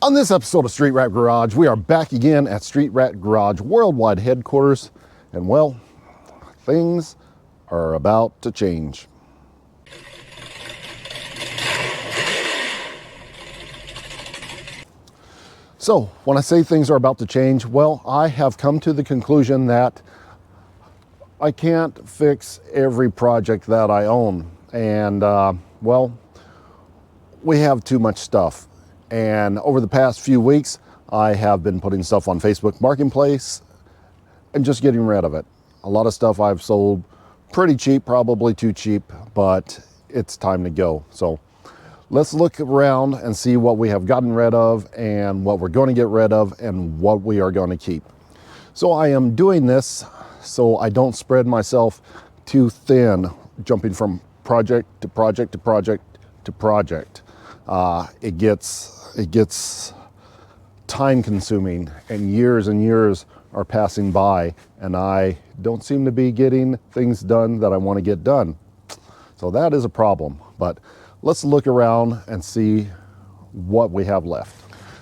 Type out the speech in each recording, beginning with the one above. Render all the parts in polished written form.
On this episode of Street Rat Garage, we are back again at Street Rat Garage Worldwide Headquarters, and well, things are about to change. So, when I say things are about to change, well, I have come to the conclusion that I can't fix every project that I own, and well, we have too much stuff. And over the past few weeks, I have been putting stuff on Facebook Marketplace and just getting rid of it. A lot of stuff I've sold pretty cheap, probably too cheap, but it's time to go. So let's look around and see what we have gotten rid of and what we're going to get rid of and what we are going to keep. So I am doing this so I don't spread myself too thin, jumping from project to project to project to project. It gets time consuming, and years are passing by, and I don't seem to be getting things done that I want to get done. So that is a problem, but let's look around and see what we have left.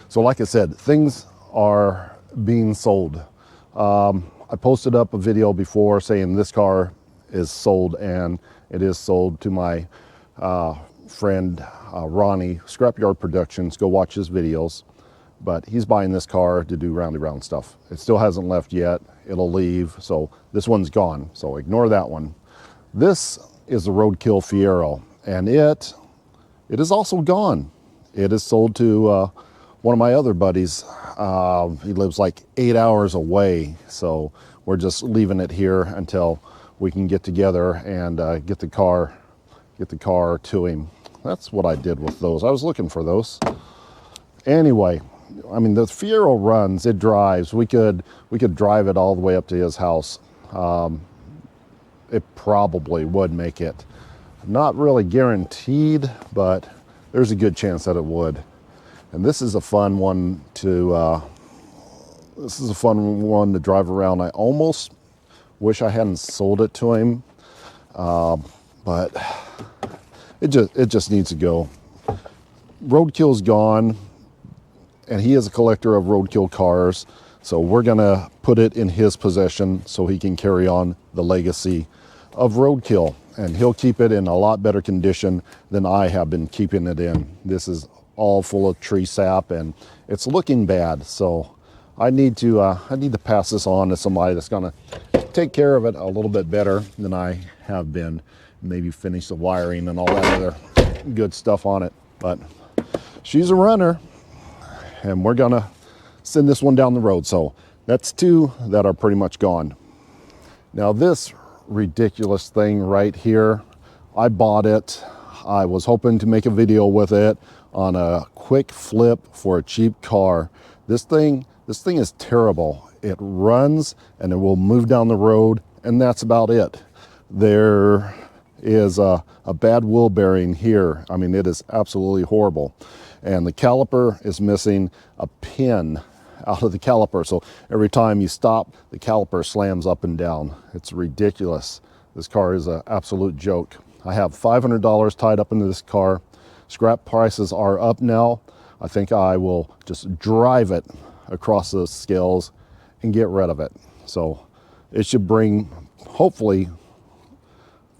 So like I said, things are being sold. I posted up a video before saying this car is sold, and it is sold to my friend Ronnie, Scrapyard Productions. Go watch his videos, but he's buying this car to do roundy round stuff. It still hasn't left yet. It'll leave, so this one's gone, so ignore that one. This is the Roadkill Fiero, and it is also gone. It is sold to one of my other buddies. He lives like 8 hours away, so we're just leaving it here until we can get together and get the car to him. That's what I did with those. I was looking for those. Anyway, I mean, the Fiero runs, it drives. We could drive it all the way up to his house. It probably would make it. Not really guaranteed, but there's a good chance that it would. And this is a fun one to drive around. I almost wish I hadn't sold it to him, but it just needs to go. Roadkill's gone, and he is a collector of Roadkill cars, so we're gonna put it in his possession so he can carry on the legacy of Roadkill, and he'll keep it in a lot better condition than I have been keeping it in. This is all full of tree sap, and it's looking bad, so I need to pass this on to somebody that's gonna take care of it a little bit better than I have been. Maybe finish the wiring and all that other good stuff on it. But she's a runner, and we're gonna send this one down the road. So that's two that are pretty much gone. Now this ridiculous thing right here, I bought it. I was hoping to make a video with it on a quick flip for a cheap car. This thing is terrible. It runs and it will move down the road, and that's about it. There is a bad wheel bearing here. I mean, it is absolutely horrible. And the caliper is missing a pin out of the caliper. So every time you stop, the caliper slams up and down. It's ridiculous. This car is an absolute joke. I have $500 tied up into this car. Scrap prices are up now. I think I will just drive it across the scales and get rid of it. So it should bring, hopefully,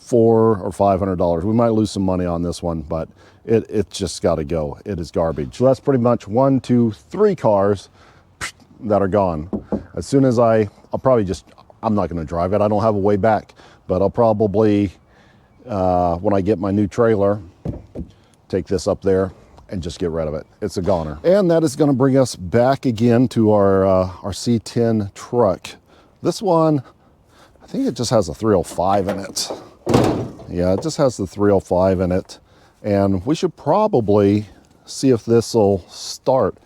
$400 or $500. We might lose some money on this one, but it just got to go. It is garbage. So that's pretty much 1, 2, 3 cars that are gone. As soon as I'm not going to drive it. I don't have a way back, but I'll probably, when I get my new trailer, take this up there and just get rid of it. It's a goner. And that is going to bring us back again to our C10 truck. This one, I think it just has a 305 in it. Yeah, it just has the 305 in it. And we should probably see if this will start.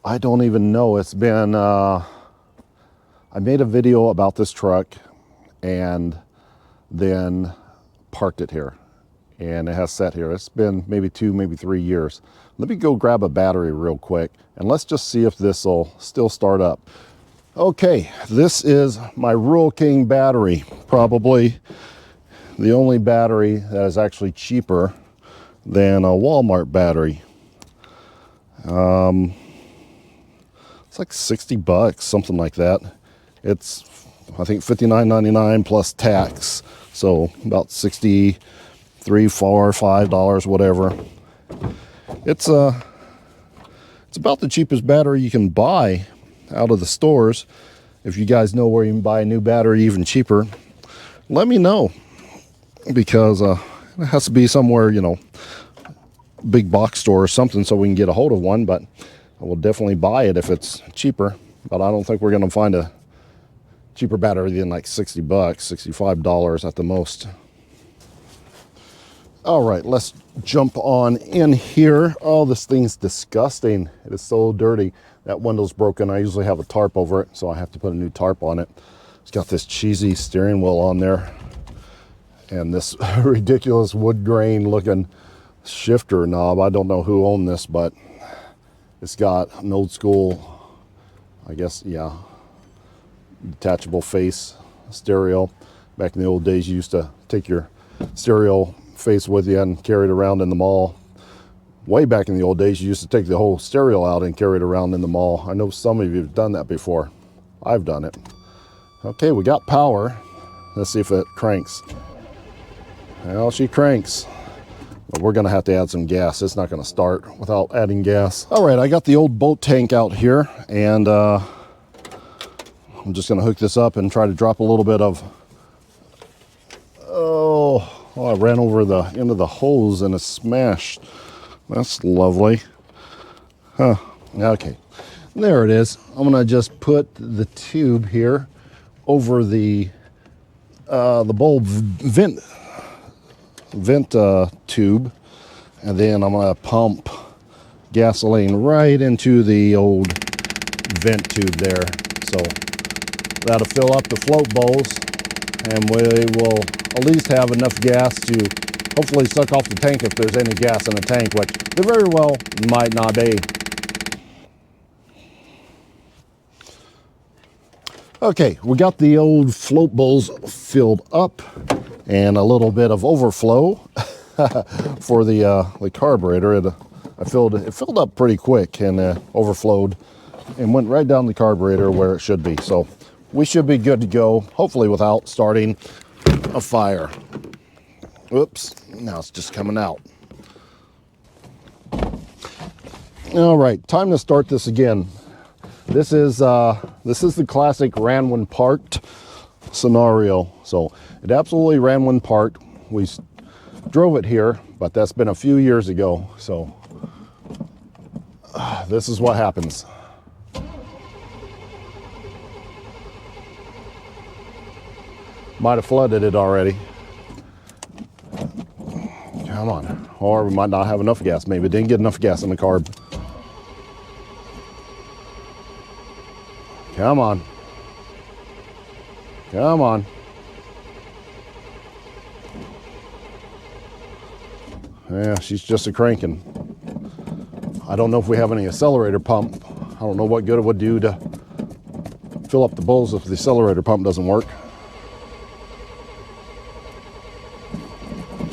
I don't even know. It's been, I made a video about this truck and then parked it here. And it has sat here. It's been maybe 2, maybe 3 years. Let me go grab a battery real quick, and let's just see if this will still start up. Okay, this is my Rural King battery. Probably the only battery that is actually cheaper than a Walmart battery. It's like 60 bucks, something like that. It's, I think, $59.99 plus tax. So about 63, $4, $5, whatever. It's about the cheapest battery you can buy out of the stores. If you guys know where you can buy a new battery even cheaper, let me know, because it has to be somewhere, you know, big box store or something, so we can get a hold of one. But I will definitely buy it if it's cheaper. But I don't think we're going to find a cheaper battery than like 60 bucks, $65 at the most. All right, let's jump on in here. Oh, this thing's disgusting. It is so dirty. That window's broken. I usually have a tarp over it, so I have to put a new tarp on it. It's got this cheesy steering wheel on there and this ridiculous wood grain looking shifter knob. I don't know who owned this, but it's got an old school, I guess, yeah, detachable face stereo. Back in the old days, you used to take your stereo face with you and carry it around in the mall. Way back in the old days, you used to take the whole stereo out and carry it around in the mall. I know some of you have done that before. I've done it. Okay, we got power. Let's see if it cranks. Well, she cranks. But we're gonna have to add some gas. It's not gonna start without adding gas. All right, I got the old boat tank out here, and I'm just gonna hook this up and try to drop a little bit of, oh, I ran over the end of the hose and it smashed. That's lovely. Huh, okay. There it is. I'm gonna just put the tube here over the bulb vent tube, and then I'm gonna pump gasoline right into the old vent tube there. So that'll fill up the float bowls, and we will at least have enough gas to hopefully suck off the tank if there's any gas in the tank, which there very well might not be. Okay, we got the old float bowls filled up and a little bit of overflow for the carburetor. It filled up pretty quick and overflowed and went right down the carburetor where it should be. So we should be good to go, hopefully without starting a fire. Oops, now it's just coming out. All right, time to start this again. This is the classic ran when parked scenario. So it absolutely ran when parked. We drove it here, but that's been a few years ago. So this is what happens. Might have flooded it already. Come on. Or we might not have enough gas. Maybe it didn't get enough gas in the carb. Come on. Come on. Yeah, she's just a cranking. I don't know if we have any accelerator pump. I don't know what good it would do to fill up the bowls if the accelerator pump doesn't work.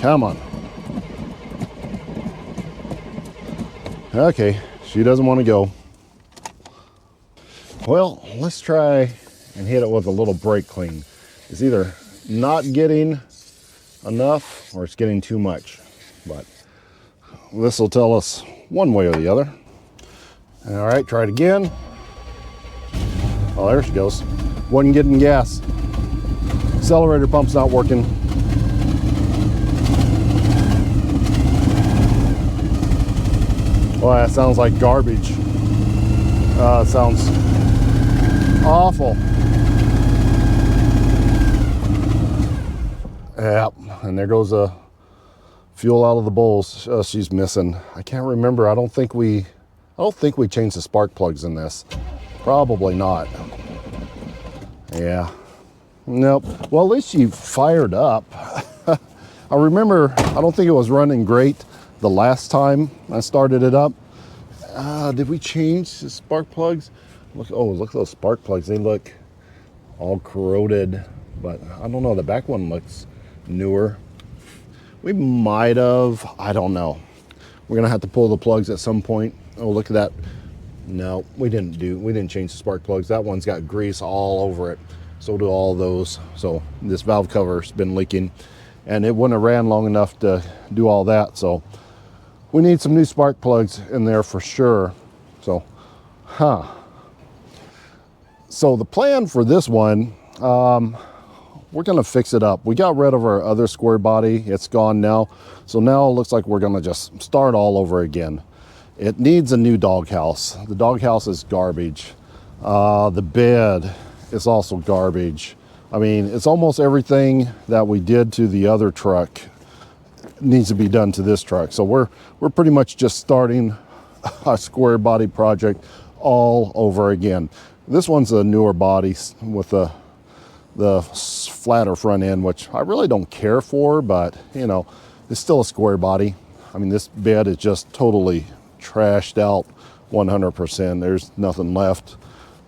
Come on. Okay, she doesn't want to go. Well, let's try and hit it with a little brake clean. It's either not getting enough or it's getting too much, but this will tell us one way or the other. All right, try it again. Oh, there she goes. Wasn't getting gas. Accelerator pump's not working. Well, that sounds like garbage. It sounds awful. Yep, and there goes the fuel out of the bowls. She's missing. I can't remember. I don't think we changed the spark plugs in this. Probably not. Yeah. Nope. Well, at least she fired up. I remember. I don't think it was running great the last time I started it up. Did we change the spark plugs? Look, oh, look at those spark plugs. They look all corroded, but I don't know. The back one looks newer. We might have, I don't know. We're gonna have to pull the plugs at some point. Oh, look at that No, we didn't change the spark plugs. That one's got grease all over it. So do all those. So this valve cover's been leaking, and it wouldn't have ran long enough to do all that. So we need some new spark plugs in there for sure. So, So the plan for this one, we're gonna fix it up. We got rid of our other square body. It's gone now. So now it looks like we're gonna just start all over again. It needs a new doghouse. The doghouse is garbage. The bed is also garbage. I mean, it's almost everything that we did to the other truck needs to be done to this truck. So we're pretty much just starting a square body project all over again. This one's a newer body with the flatter front end, which I really don't care for, but you know, it's still a square body. I mean, this bed is just totally trashed out 100%. There's nothing left.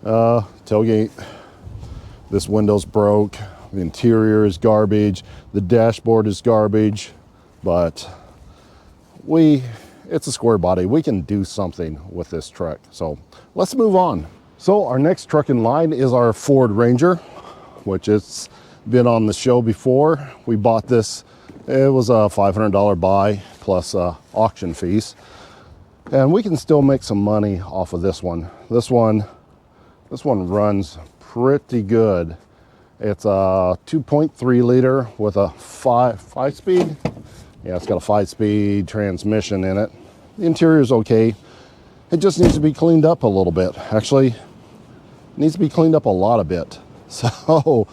Tailgate, this window's broke. The interior is garbage. The dashboard is garbage, but it's a square body. We can do something with this truck. So let's move on. So our next truck in line is our Ford Ranger, which has been on the show before. We bought this. It was a $500 buy plus auction fees. And we can still make some money off of this one. This one runs pretty good. It's a 2.3 liter with a five speed. Yeah, it's got a 5-speed transmission in it. The interior is okay. It just needs to be cleaned up a little bit. Actually, it needs to be cleaned up a lot of bit. So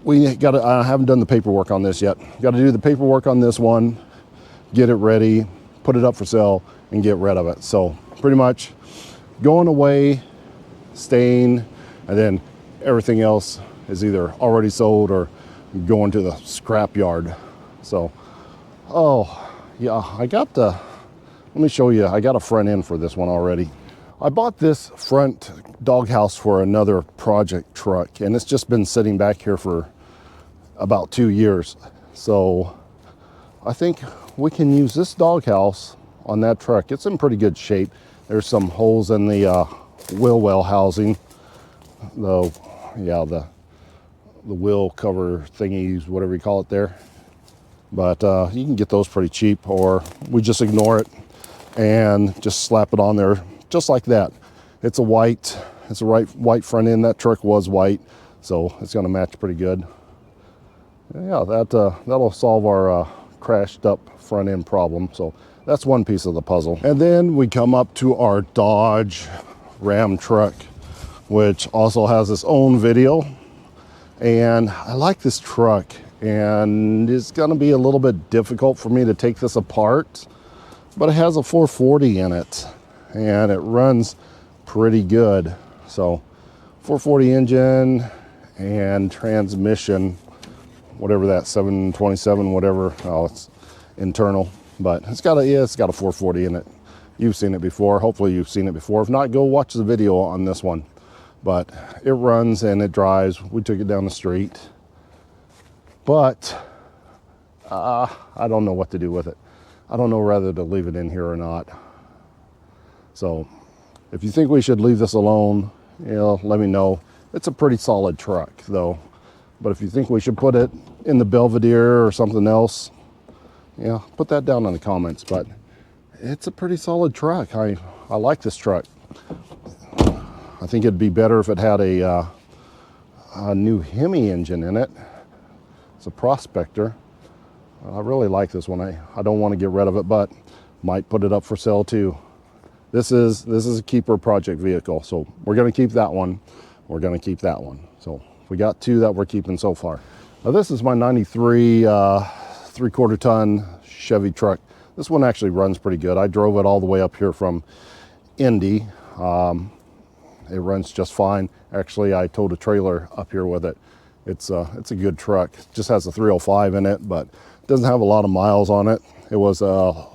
I haven't done the paperwork on this yet. Got to do the paperwork on this one, get it ready, put it up for sale, and get rid of it. So pretty much going away, staying, and then everything else is either already sold or going to the scrap yard. So, oh yeah, let me show you, I got a front end for this one already. I bought this front doghouse for another project truck, and it's just been sitting back here for about 2 years. So I think we can use this doghouse on that truck. It's in pretty good shape. There's some holes in the wheel well housing, the wheel cover thingies, whatever you call it there. But you can get those pretty cheap, or we just ignore it and just slap it on there just like that. It's a white front end. That truck was white, so it's going to match pretty good. Yeah, that'll solve our crashed up front end problem. So that's one piece of the puzzle. And then we come up to our Dodge Ram truck, which also has its own video. And I like this truck, and it's gonna be a little bit difficult for me to take this apart, but it has a 440 in it and it runs pretty good. So 440 engine and transmission, whatever that 727, whatever. Oh, it's internal, but it's got a 440 in it. You've seen it before. Hopefully you've seen it before. If not, go watch the video on this one. But it runs and it drives. We took it down the street, but I don't know what to do with it. I don't know whether to leave it in here or not. So if you think we should leave this alone, let me know. It's a pretty solid truck though. But if you think we should put it in the Belvadier or something else, put that down in the comments. But it's a pretty solid truck. I like this truck. I think it'd be better if it had a new Hemi engine in it. It's a Prospector. I really like this one. I don't want to get rid of it, but might put it up for sale too. This is a keeper project vehicle, so we're going to keep that one. We're going to keep that one. So we got two that we're keeping so far. Now this is my 93 3/4 ton Chevy truck. This one actually runs pretty good. I drove it all the way up here from Indy. It runs just fine. Actually, I towed a trailer up here with it. It's a good truck. It just has a 305 in it, but it doesn't have a lot of miles on it. It was a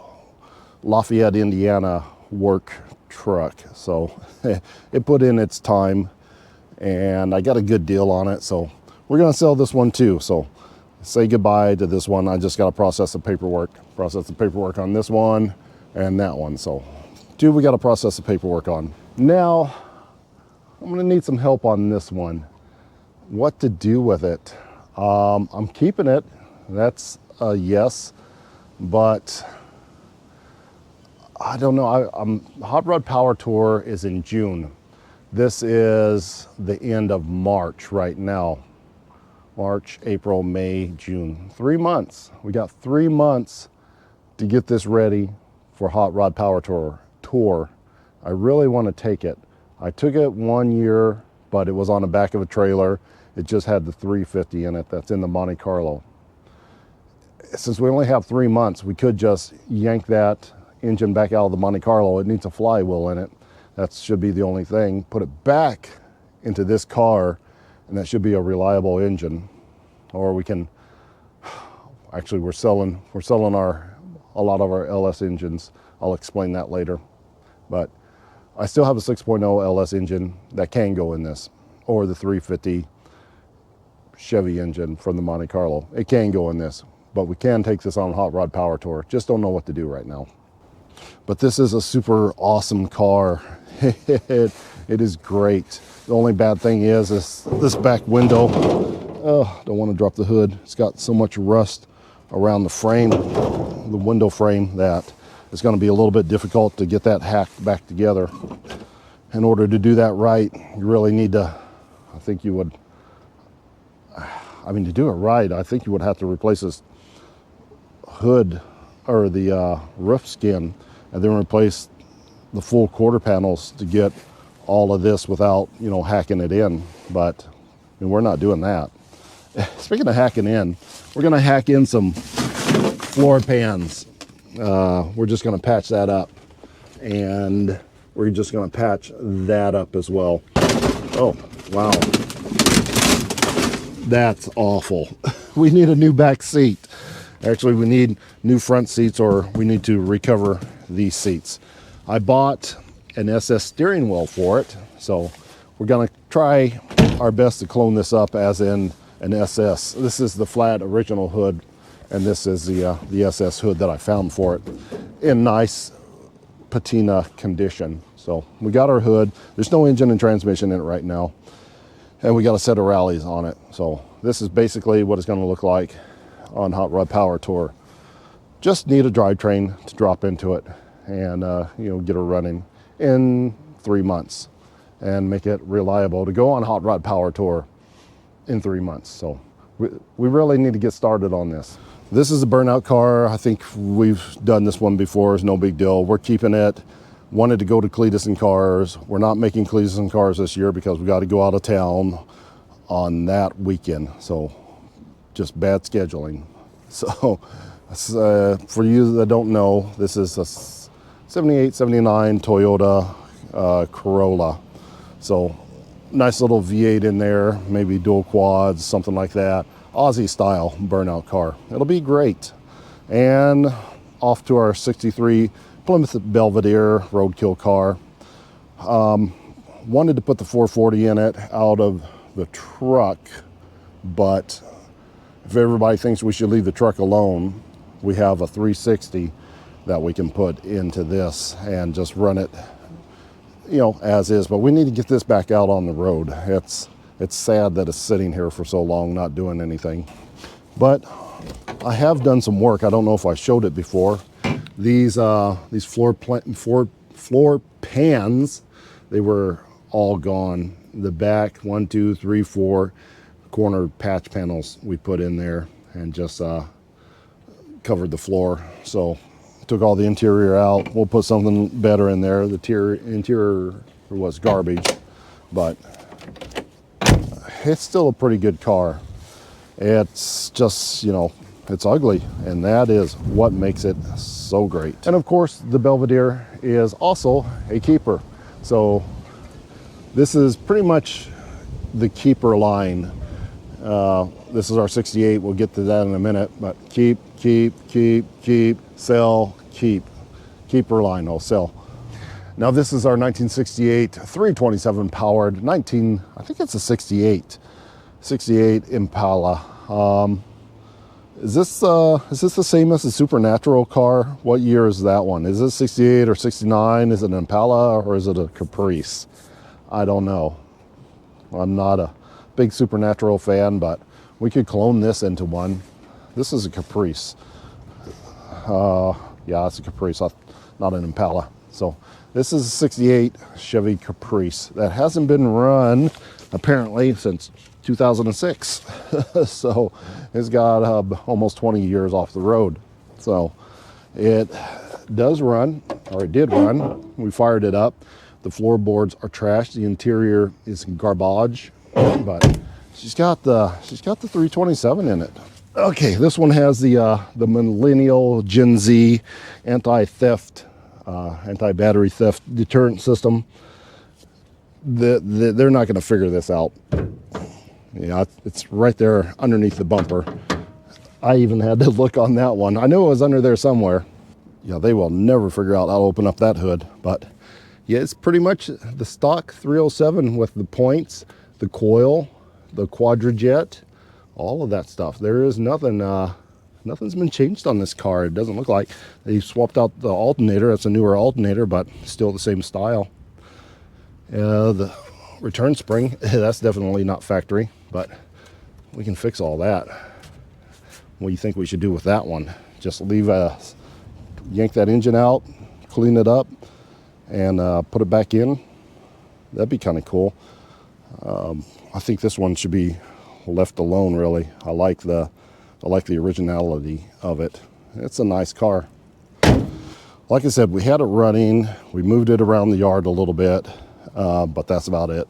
Lafayette, Indiana work truck, so it put in its time, and I got a good deal on it. So we're gonna sell this one too. So say goodbye to this one. I just got to process the paperwork on this one and that one. So Two, we got to process the paperwork on. Now, I'm gonna need some help on this one. What to do with it? I'm keeping it, that's a yes, but I don't know. Hot Rod Power Tour is in June. This is the end of March right now. March, April, May, June. 3 months. We got 3 months to get this ready for Hot Rod Power Tour. I really want to take it. I took it 1 year, but it was on the back of a trailer. It just had the 350 in it that's in the Monte Carlo. Since we only have 3 months, we could just yank that engine back out of the Monte Carlo. It needs a flywheel in it. That should be the only thing. Put it back into this car, and that should be a reliable engine. Or we can, actually we're selling a lot of our LS engines. I'll explain that later. But I still have a 6.0 LS engine that can go in this, or the 350 Chevy engine from the Monte Carlo. It can go in this, but we can take this on Hot Rod Power Tour. Just don't know what to do right now. But this is a super awesome car. It is great. The only bad thing is this back window. Oh, don't want to drop the hood. It's got so much rust around the frame, the window frame, that it's going to be a little bit difficult to get that hacked back together. In order to do that right, you really need to, to do it right, I think you would have to replace this hood or the roof skin, and then replace the full quarter panels to get all of this without, hacking it in. But we're not doing that. Speaking of hacking in, we're going to hack in some floor pans. We're just going to patch that up, and we're just going to patch that up as well. Oh, wow. That's awful. We need a new back seat. Actually, we need new front seats, or we need to recover these seats. I bought an SS steering wheel for it, so we're going to try our best to clone this up as in an SS. This is the flat original hood, and this is the SS hood that I found for it in nice patina condition. So we got our hood. There's no engine and transmission in it right now, and we got a set of rallies on it. So this is basically what it's going to look like on Hot Rod Power Tour. Just need a drivetrain to drop into it and get her running in 3 months and make it reliable to go on Hot Rod Power Tour in 3 months. So we really need to get started on this. This is a burnout car. I think we've done this one before. It's no big deal. We're keeping it. Wanted to go to Cletus and Cars. We're not making Cletus and Cars this year because we got to go out of town on that weekend. So just bad scheduling. So for you that don't know, this is a 78, 79 Toyota Corolla. So nice little V8 in there, maybe dual quads, something like that. Aussie style burnout car. It'll be great. And off to our 63 Plymouth Belvadier roadkill car. Wanted to put the 440 in it out of the truck, but if everybody thinks we should leave the truck alone, we have a 360 that we can put into this and just run it, as is. But we need to get this back out on the road. It's sad that it's sitting here for so long, not doing anything. But I have done some work. I don't know if I showed it before. These floor pans, they were all gone. The back 1, 2, 3, 4 corner patch panels we put in there and just covered the floor. So took all the interior out. We'll put something better in there. The interior was garbage, but it's still a pretty good car. It's just, it's ugly, and that is what makes it so great. And of course, the Belvedere is also a keeper. So this is pretty much the keeper line. This is our 68. We'll get to that in a minute, but keep, sell, keep. Keeper line, no sell. Now this is our 1968 327 powered I think it's a 68 Impala. Is this the same as the Supernatural car? What year is that one? Is it 68 or 69? Is it an Impala or is it a Caprice? I don't know. I'm not a big Supernatural fan, but we could clone this into one. This is a Caprice. Yeah, it's a Caprice, not an Impala. So this is a 68 Chevy Caprice that hasn't been run apparently since 2006. So it's got almost 20 years off the road. So it does run, or it did run. We fired it up. The floorboards are trashed. The interior is garbage, but she's got the 327 in it. Okay, this one has the Millennial Gen Z anti-theft, anti-battery theft deterrent system. They're not going to figure this out. Yeah, it's right there underneath the bumper. I even had to look on that one. I knew it was under there somewhere. Yeah, they will never figure out how to open up that hood. But yeah, it's pretty much the stock 307 with the points, the coil, the quadrajet, all of that stuff. There is nothing, nothing's been changed on this car. It doesn't look like. They swapped out the alternator. It's a newer alternator, but still the same style. The return spring, that's definitely not factory, but we can fix all that. What do you think we should do with that one? Just yank that engine out, clean it up, and put it back in. That'd be kind of cool. I think this one should be left alone, really. I like the originality of it. It's a nice car. Like I said, we had it running. We moved it around the yard a little bit, but that's about it.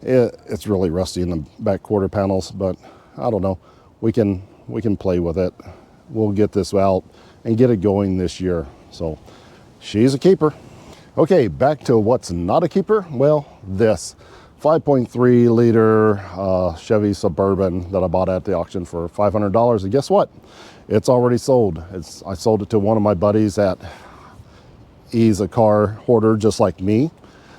It's really rusty in the back quarter panels, but I don't know. We can play with it. We'll get this out and get it going this year. So she's a keeper. Okay, back to what's not a keeper. Well, this 5.3 liter Chevy Suburban that I bought at the auction for $500. And guess what? It's already sold. I sold it to one of my buddies he's a car hoarder just like me.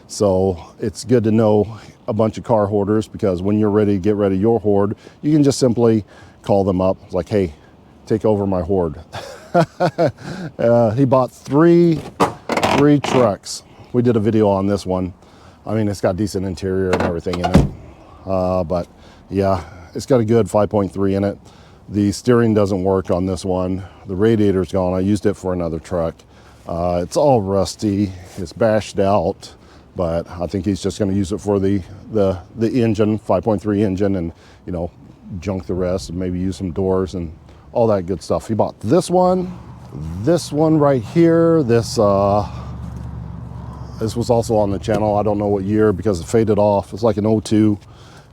So it's good to know a bunch of car hoarders, because when you're ready to get rid of your hoard, you can just simply call them up. It's like, hey, take over my hoard. He bought three trucks. We did a video on this one. I mean, it's got decent interior and everything in it. But yeah, it's got a good 5.3 in it. The steering doesn't work on this one. The radiator's gone. I used it for another truck. It's all rusty. It's bashed out. But I think he's just going to use it for the engine, 5.3 engine, and, you know, junk the rest, and maybe use some doors and all that good stuff. He bought this one right here. This was also on the channel. I don't know what year because it faded off. It's like an 02.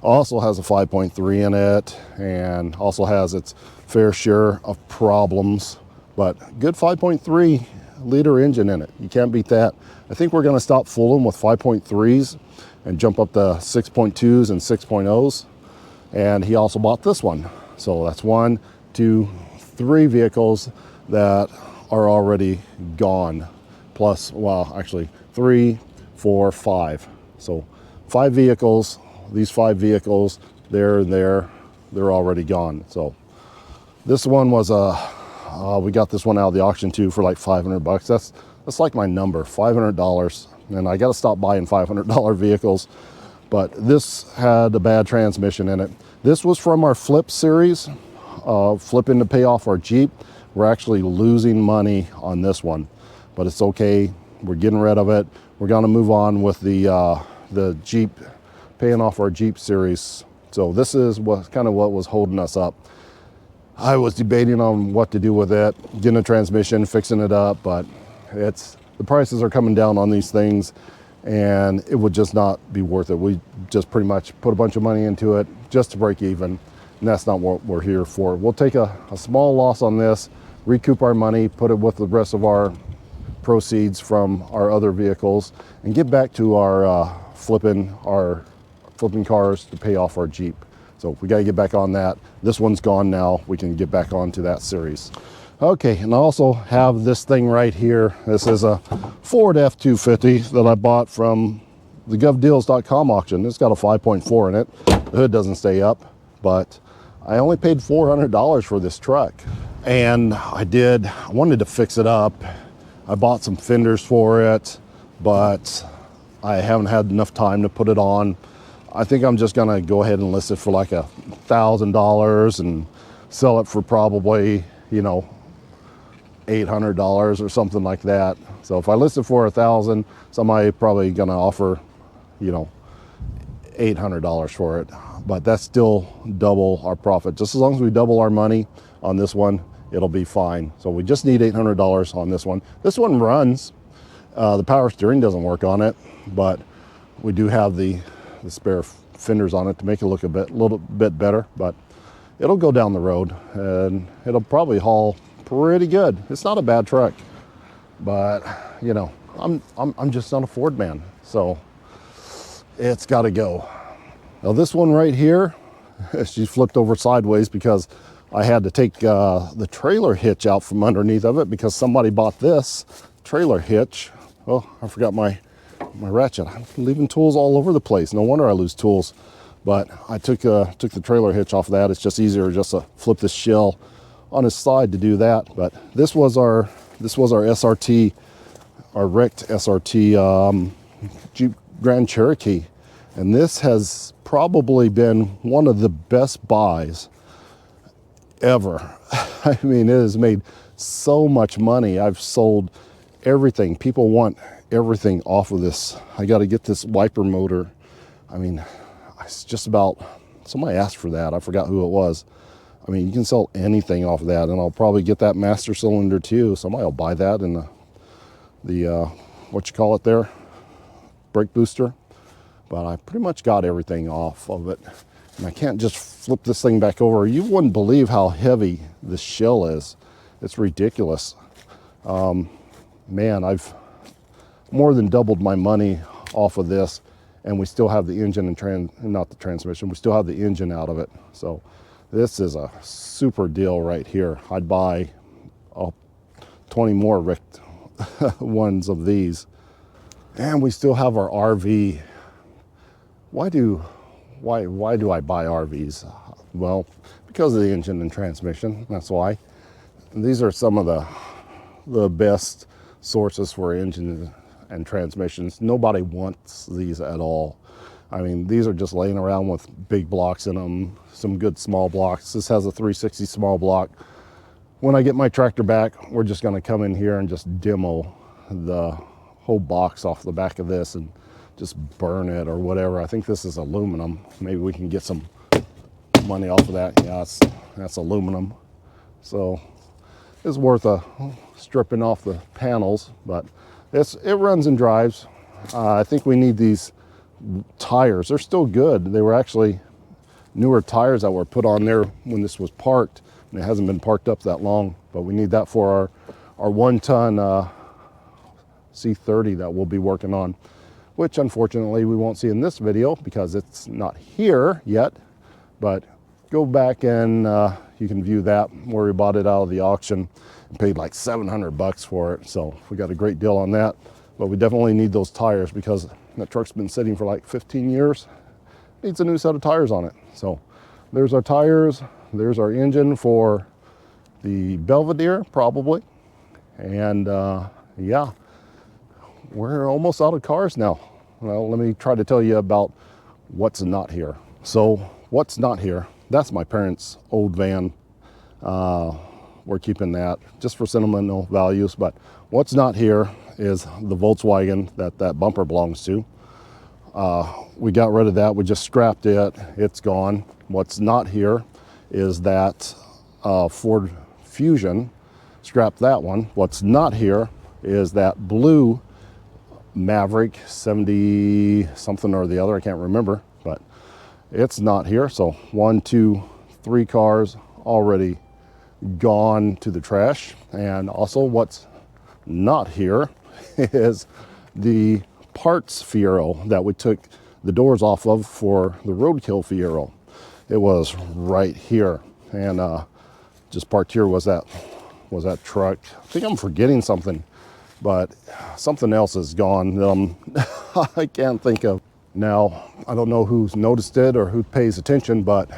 Also has a 5.3 in it, and also has its fair share of problems, but good 5.3 liter engine in it. You can't beat that. I think we're going to stop fooling with 5.3s and jump up to 6.2s and 6.0s. And he also bought this one. So that's 1, 2, 3 vehicles that are already gone. Plus, well, actually 3, 4, 5. So 5 vehicles. These 5 vehicles, they're already gone. So this one was we got this one out of the auction too for like $500. That's like my number, $500. And I got to stop buying $500 vehicles. But this had a bad transmission in it. This was from our flip series, flipping to pay off our Jeep. We're actually losing money on this one, but it's okay. We're getting rid of it. We're going to move on with the Jeep, paying off our Jeep series. So this is what was holding us up. I was debating on what to do with it, getting a transmission, fixing it up, but the prices are coming down on these things, and it would just not be worth it. We just pretty much put a bunch of money into it just to break even, and that's not what we're here for. We'll take a small loss on this, recoup our money, put it with the rest of our proceeds from our other vehicles, and get back to our flipping cars to pay off our Jeep. So we got to get back on that. This one's gone now. We can get back onto that series. Okay, and I also have this thing right here. This is a Ford F250 that I bought from the govdeals.com auction. It's got a 5.4 in it. The hood doesn't stay up, but I only paid $400 for this truck. And I wanted to fix it up. I bought some fenders for it, but I haven't had enough time to put it on. I think I'm just gonna go ahead and list it for like $1,000 and sell it for probably, you know, $800 or something like that. So if I list it for $1,000, somebody probably gonna offer, you know, $800 for it. But that's still double our profit. Just as long as we double our money on this one, it'll be fine. So we just need $800 on this one. This one runs. The power steering doesn't work on it, but we do have the spare fenders on it to make it look a little bit better. But it'll go down the road and it'll probably haul pretty good. It's not a bad truck, but you know, I'm just not a Ford man, so it's got to go. Now this one right here, she flipped over sideways because I had to take the trailer hitch out from underneath of it because somebody bought this trailer hitch. Oh, I forgot my ratchet. I'm leaving tools all over the place. No wonder I lose tools. But I took the trailer hitch off of that. It's just easier just to flip this shell on its side to do that. But this was our SRT, our wrecked SRT Jeep Grand Cherokee. And this has probably been one of the best buys ever. I mean, it has made so much money. I've sold everything. People want everything off of this. I got to get this wiper motor. I mean, it's just about, somebody asked for that. I forgot who it was. I mean, you can sell anything off of that, and I'll probably get that master cylinder too. Somebody will buy that in the what you call it there, brake booster. But I pretty much got everything off of it. And I can't just flip this thing back over. You wouldn't believe how heavy this shell is. It's ridiculous. Man, I've more than doubled my money off of this, and we still have the engine and not the transmission, we still have the engine out of it. So this is a super deal right here. I'd buy 20 more wrecked ones of these. And we still have our RV. Why do I buy RVs? Well, because of the engine and transmission, that's why. And these are some of the best sources for engines and transmissions. Nobody wants these at all. I mean, these are just laying around with big blocks in them, some good small blocks. This has a 360 small block. When I get my tractor back, we're just gonna come in here and just demo the whole box off the back of this and just burn it or whatever. I think this is aluminum. Maybe we can get some money off of that. Yeah, that's aluminum. So it's worth stripping off the panels, but it runs and drives. I think we need these tires. They're still good. They were actually newer tires that were put on there when this was parked, and it hasn't been parked up that long, but we need that for our 1-ton C30 that we'll be working on, which unfortunately we won't see in this video because it's not here yet. But go back and you can view that where we bought it out of the auction and paid like $700 for it. So we got a great deal on that, but we definitely need those tires because that truck's been sitting for like 15 years. Needs a new set of tires on it. So there's our tires. There's our engine for the Belvadier probably. And yeah, we're almost out of cars now. Well, let me try to tell you about what's not here. So what's not here, that's my parents' old van. We're keeping that just for sentimental values, but what's not here is the Volkswagen that bumper belongs to. We got rid of that. We just scrapped it. It's gone. What's not here is that Ford Fusion. Scrapped that one. What's not here is that blue Maverick 70 something or the other. I can't remember, but it's not here. So 1, 2, 3 cars already gone to the trash. And also what's not here is the parts Fiero that we took the doors off of for the Roadkill Fiero. It was right here, and just parked here was that truck. I think I'm forgetting something, but something else is gone. I can't think of now. I don't know who's noticed it or who pays attention, but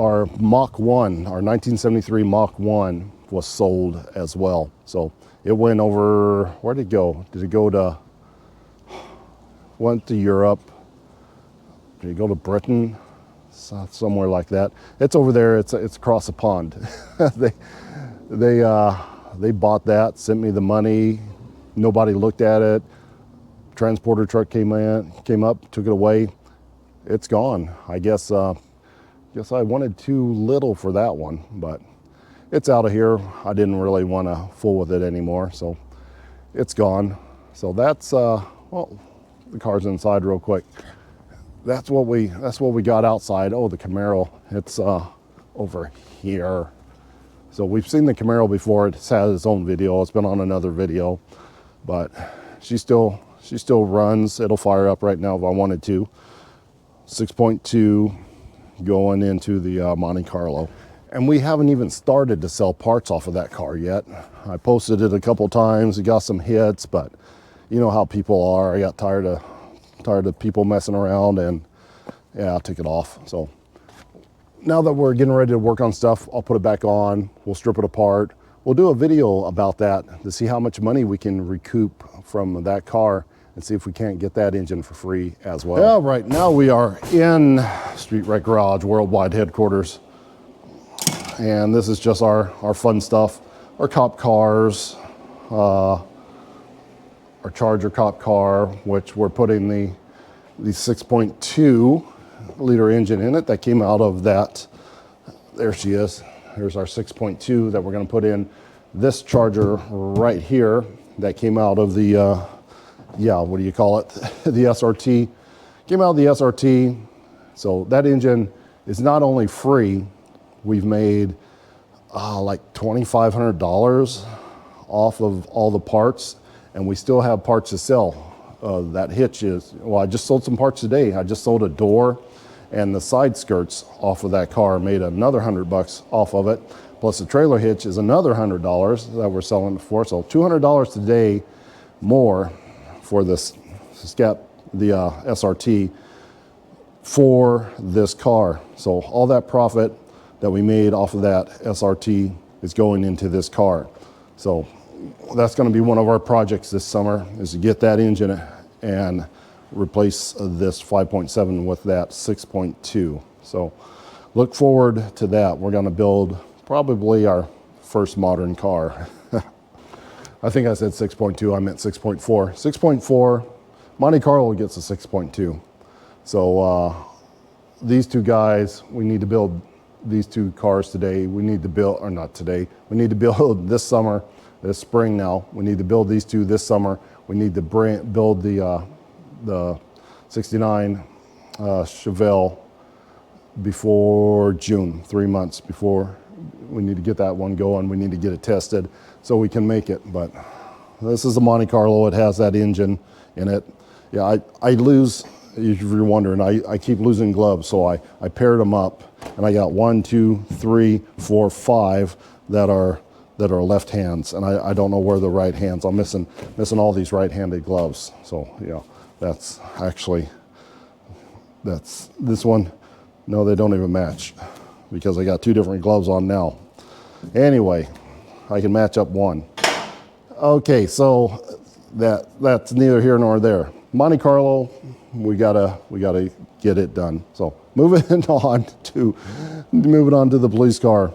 our Mach 1, our 1973 Mach 1 was sold as well. So it went over, where did it go? Did it go to, went to Europe? Did it go to Britain? Somewhere like that. It's over there, it's across the pond. They bought that, sent me the money, nobody looked at it. Transporter truck came up, took it away. It's gone. I guess I wanted too little for that one, but it's out of here. I didn't really want to fool with it anymore, so it's gone. So that's well, the car's inside real quick. That's what we got outside. Oh, the Camaro, it's over here. So we've seen the Camaro before. It's had its own video. It's been on another video, but she still runs. It'll fire up right now if I wanted to. 6.2 going into the Monte Carlo. And we haven't even started to sell parts off of that car yet. I posted it a couple times. It got some hits, but you know how people are. I got tired of people messing around, and yeah, I took it off. So now that we're getting ready to work on stuff, I'll put it back on. We'll strip it apart. We'll do a video about that to see how much money we can recoup from that car and see if we can't get that engine for free as well. Yeah, right now we are in Street Wreck Garage Worldwide headquarters. And this is just our fun stuff. Our cop cars, our Charger cop car, which we're putting the 6.2 liter engine in it that came out of that. There she is. Here's our 6.2 that we're going to put in this Charger right here that came out of the yeah, what do you call it? The SRT. Came out of the SRT. So that engine is not only free, we've made like $2,500 off of all the parts, and we still have parts to sell. That hitch is, well, I just sold some parts today. I just sold a door and the side skirts off of that car, made another $100 off of it. Plus the trailer hitch is another $100 that we're selling it for. So $200 today more for this SRT for this car. So all that profit that we made off of that SRT is going into this car. So that's going to be one of our projects this summer, is to get that engine and replace this 5.7 with that 6.2. So look forward to that. We're going to build probably our first modern car. I think I said 6.2, I meant 6.4. 6.4, Monte Carlo gets a 6.2. So these two guys, we need to build these two cars today. We need to build, or not today, we need to build this summer, this spring now. We need to build these two this summer. We need to build the 69 Chevelle before June, 3 months before. We need to get that one going. We need to get it tested so we can make it. But this is a Monte Carlo. It has that engine in it. Yeah, I lose, if you're wondering, I keep losing gloves. So I paired them up, and I got 1, 2, 3, 4, 5 that are left hands, and I don't know where the right hands. I'm missing all these right-handed gloves. So yeah, that's actually, this one. No, they don't even match because I got two different gloves on now. Anyway, I can match up one. Okay, so that's neither here nor there. Monte Carlo, we gotta get it done. So moving on to the police car.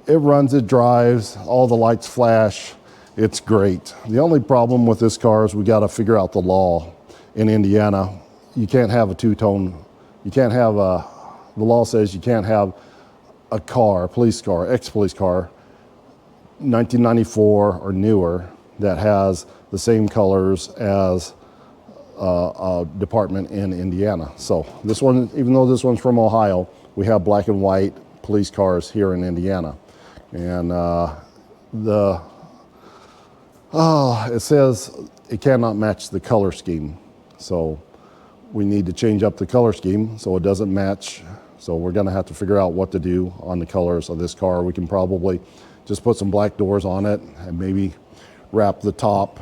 It runs, it drives, all the lights flash. It's great. The only problem with this car is we got to figure out the law in Indiana. You can't have a two-tone. You can't have a. The law says you can't have a car, a police car, ex-police car, 1994 or newer, that has the same colors as a department in Indiana. So this one, even though this one's from Ohio, we have black and white police cars here in Indiana. And it says it cannot match the color scheme. So we need to change up the color scheme so it doesn't match. So we're gonna have to figure out what to do on the colors of this car. We can probably just put some black doors on it and maybe wrap the top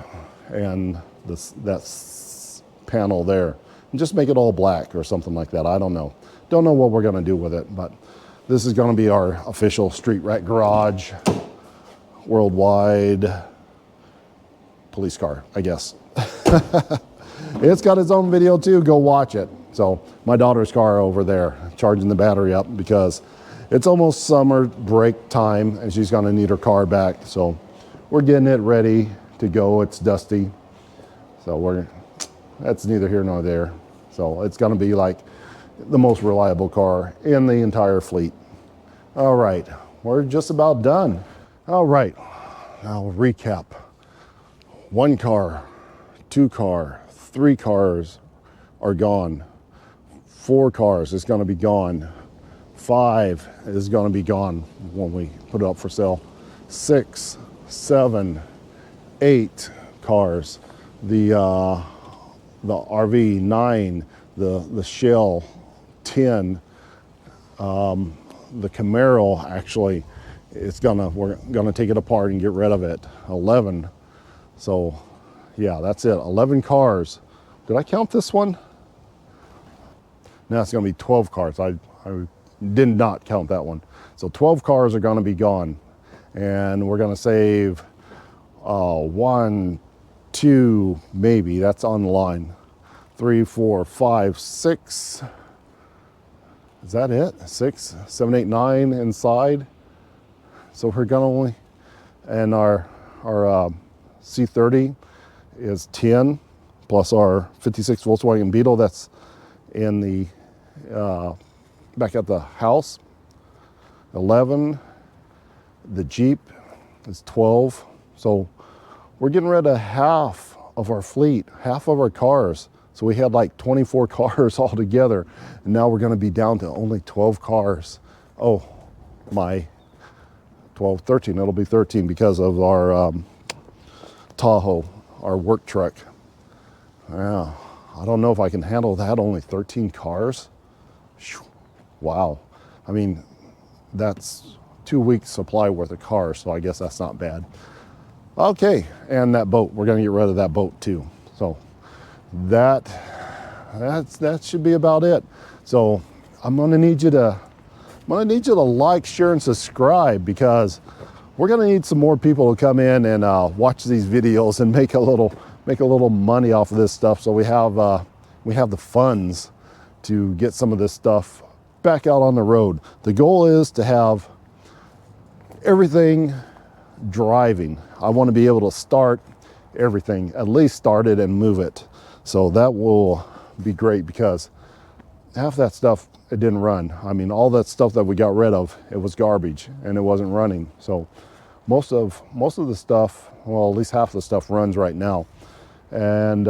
and that panel there and just make it all black or something like that. I don't know. Don't know what we're gonna do with it, but This is going to be our official Street Rat Garage worldwide police car, I guess. It's got its own video too. Go watch it. So my daughter's car over there, charging the battery up because it's almost summer break time and she's going to need her car back. So we're getting it ready to go. It's dusty. So that's neither here nor there. So it's going to be like the most reliable car in the entire fleet. All right, we're just about done. All right, now recap. 1 car, 2 car, 3 cars are gone. 4 cars is going to be gone. 5 is going to be gone when we put it up for sale. 6, 7, 8 cars. The RV 9, the Chevelle 10, the Camaro actually we're gonna take it apart and get rid of it. 11. So yeah, that's it. 11 cars. Did I count this one? Now it's gonna be 12 cars. I did not count that one. So 12 cars are gonna be gone, and we're gonna save 1, 2, maybe, that's on the line. 3, 4, 5, 6. Is that it? 6, 7, 8, 9 inside. So we're gonna only, and our C30 is 10, plus our 56 Volkswagen Beetle that's in the back at the house. 11. The Jeep is 12. So we're getting rid of half of our fleet, half of our cars. So we had like 24 cars altogether, and now we're going to be down to only 12 cars. Oh, my 12, 13. It'll be 13 because of our Tahoe, our work truck. Yeah, I don't know if I can handle that. Only 13 cars. Wow. I mean, that's 2 weeks supply worth of cars, so I guess that's not bad. Okay, and that boat, we're gonna get rid of that boat too. So that should be about it. So I'm gonna need you to like, share, and subscribe, because we're gonna need some more people to come in and watch these videos and make a little money off of this stuff. So we have the funds to get some of this stuff back out on the road. The goal is to have everything driving. I want to be able to start everything, at least start it and move it. So that will be great, because half that stuff, it didn't run. I mean, all that stuff that we got rid of, it was garbage and it wasn't running. So most of the stuff, well, at least half the stuff runs right now. And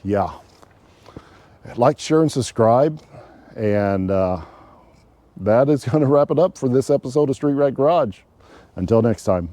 yeah, like, share, and subscribe. And that is going to wrap it up for this episode of Street Rat Garage. Until next time.